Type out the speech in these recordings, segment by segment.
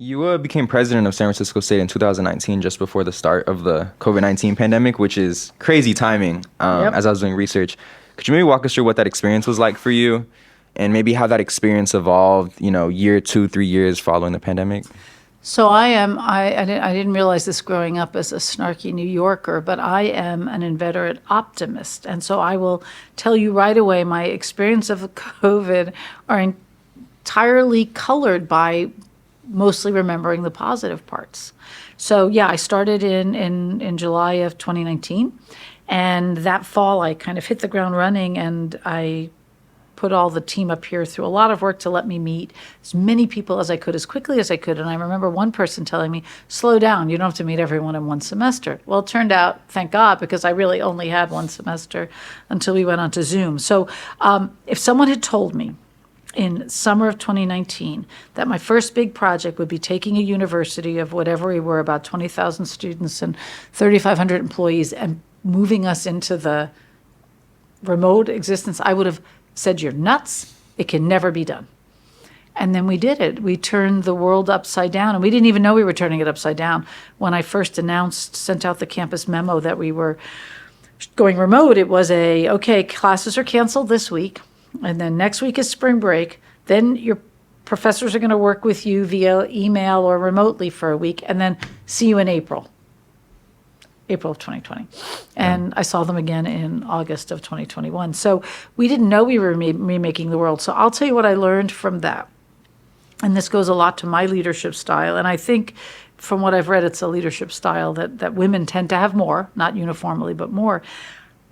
You became president of San Francisco State in 2019, just before the start of the COVID-19 pandemic, which is crazy timing. Yep. As I was doing research, could you maybe walk us through what that experience was like for you, and maybe how that experience evolved, year, 2, 3 years following the pandemic? So I didn't realize this growing up as a snarky New Yorker, but I am an inveterate optimist. And so I will tell you right away, my experience of COVID are entirely colored by mostly remembering the positive parts. So yeah, I started in July of 2019, and that fall I kind of hit the ground running, and I put all the team up here through a lot of work to let me meet as many people as I could, as quickly as I could. And I remember one person telling me, slow down, you don't have to meet everyone in one semester. Well, it turned out, thank God, because I really only had one semester until we went on to Zoom. So if someone had told me in summer of 2019 that my first big project would be taking a university of whatever we were, about 20,000 students and 3,500 employees, and moving us into the remote existence, I would have said, you're nuts. It can never be done. And then we did it. We turned the world upside down, and we didn't even know we were turning it upside down. When I first sent out the campus memo that we were going remote, it was okay, classes are canceled this week, and then next week is spring break. Then your professors are going to work with you via email or remotely for a week, and then see you in April of 2020. And I saw them again in August of 2021. So we didn't know we were remaking the world. So I'll tell you what I learned from that. And this goes a lot to my leadership style. And I think from what I've read, it's a leadership style that women tend to have more, not uniformly, but more.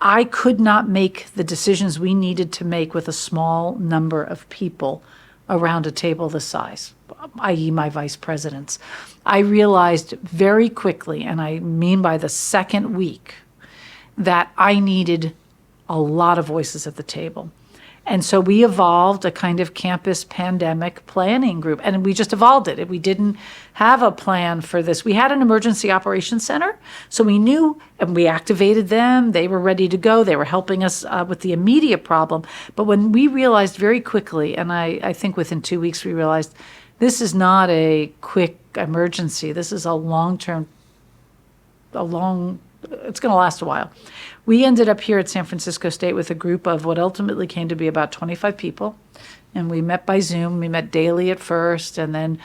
I could not make the decisions we needed to make with a small number of people around a table this size, i.e. my vice presidents. I realized very quickly, and I mean by the second week, that I needed a lot of voices at the table. And so we evolved a kind of campus pandemic planning group, and we just evolved it. We didn't have a plan for this. We had an emergency operations center, so we knew, and we activated them. They were ready to go. They were helping us with the immediate problem. But when we realized very quickly, and I think within 2 weeks we realized, this is not a quick emergency. This is it's going to last a while. We ended up here at San Francisco State with a group of what ultimately came to be about 25 people. And we met by Zoom. We met daily at first, and then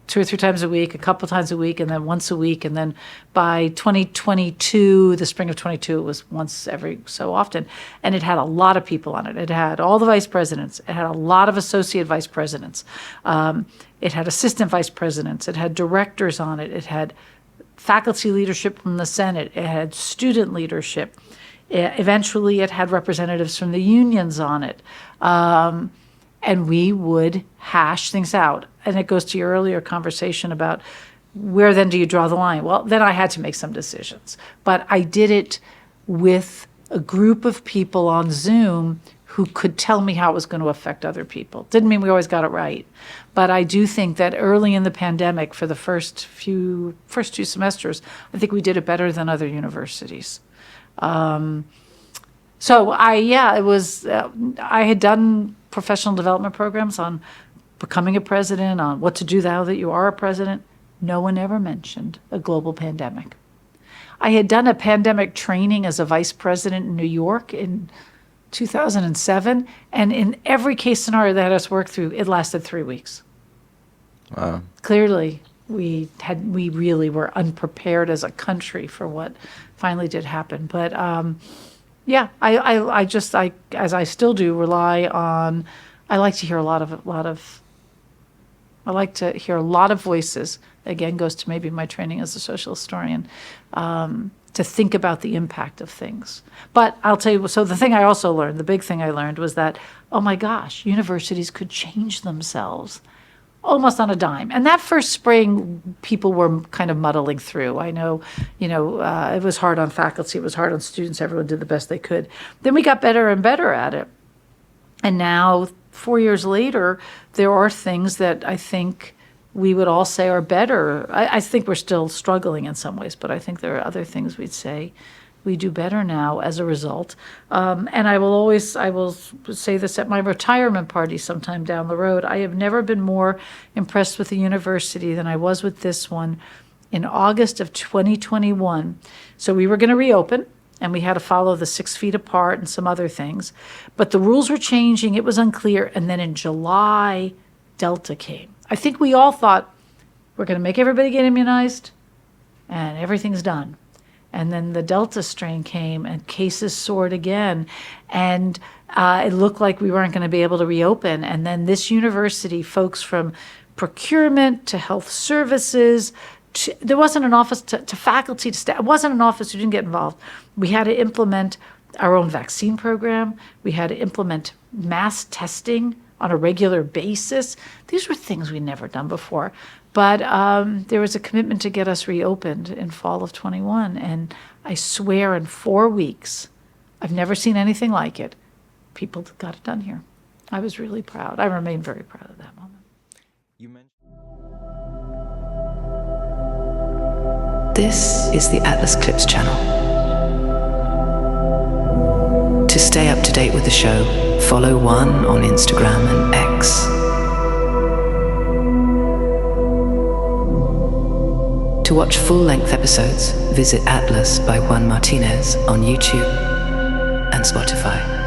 2 or 3 times a week, a couple times a week, and then once a week. And then by 2022, the spring of 22, it was once every so often. And it had a lot of people on it. It had all the vice presidents. It had a lot of associate vice presidents. It had assistant vice presidents. It had directors on it. It had faculty leadership from the Senate. It had student leadership. Eventually, it had representatives from the unions on it. And we would hash things out. And it goes to your earlier conversation about where then do you draw the line? Well, then I had to make some decisions. But I did it with a group of people on Zoom who could tell me how it was going to affect other people. Didn't mean we always got it right. But I do think that early in the pandemic, for the first 2 semesters, I think we did it better than other universities. I had done professional development programs on becoming a president, on what to do now that you are a president. No one ever mentioned a global pandemic. I had done a pandemic training as a vice president in New York in 2007, and in every case scenario that had us work through, it lasted 3 weeks. Wow. Clearly, we really were unprepared as a country for what finally did happen. But I as I still do, rely on. I like to hear a lot of voices. Again, goes to maybe my training as a social historian. To think about the impact of things. But I'll tell you, so the big thing I learned was that, oh my gosh, universities could change themselves almost on a dime. And that first spring, people were kind of muddling through. I know, it was hard on faculty, it was hard on students, everyone did the best they could. Then we got better and better at it. And now, 4 years later, there are things that I think we would all say are better. I think we're still struggling in some ways, but I think there are other things we'd say we do better now as a result. And I will say this at my retirement party sometime down the road. I have never been more impressed with the university than I was with this one in August of 2021. So we were going to reopen, and we had to follow the 6 feet apart and some other things. But the rules were changing. It was unclear. And then in July, Delta came. I think we all thought, we're going to make everybody get immunized, and everything's done. And then the Delta strain came, and cases soared again. And it looked like we weren't going to be able to reopen. And then this university, folks from procurement to health services, there wasn't an office to faculty, to staff. It wasn't an office who didn't get involved. We had to implement our own vaccine program. We had to implement mass testing on a regular basis. These were things we'd never done before. But there was a commitment to get us reopened in fall of 21. And I swear in 4 weeks, I've never seen anything like it. People got it done here. I was really proud. I remain very proud of that moment. You mentioned. This is the Atlas Clips channel. To stay up to date with the show, follow One on Instagram and X. To watch full-length episodes, visit Atlas by Juan Martinez on YouTube and Spotify.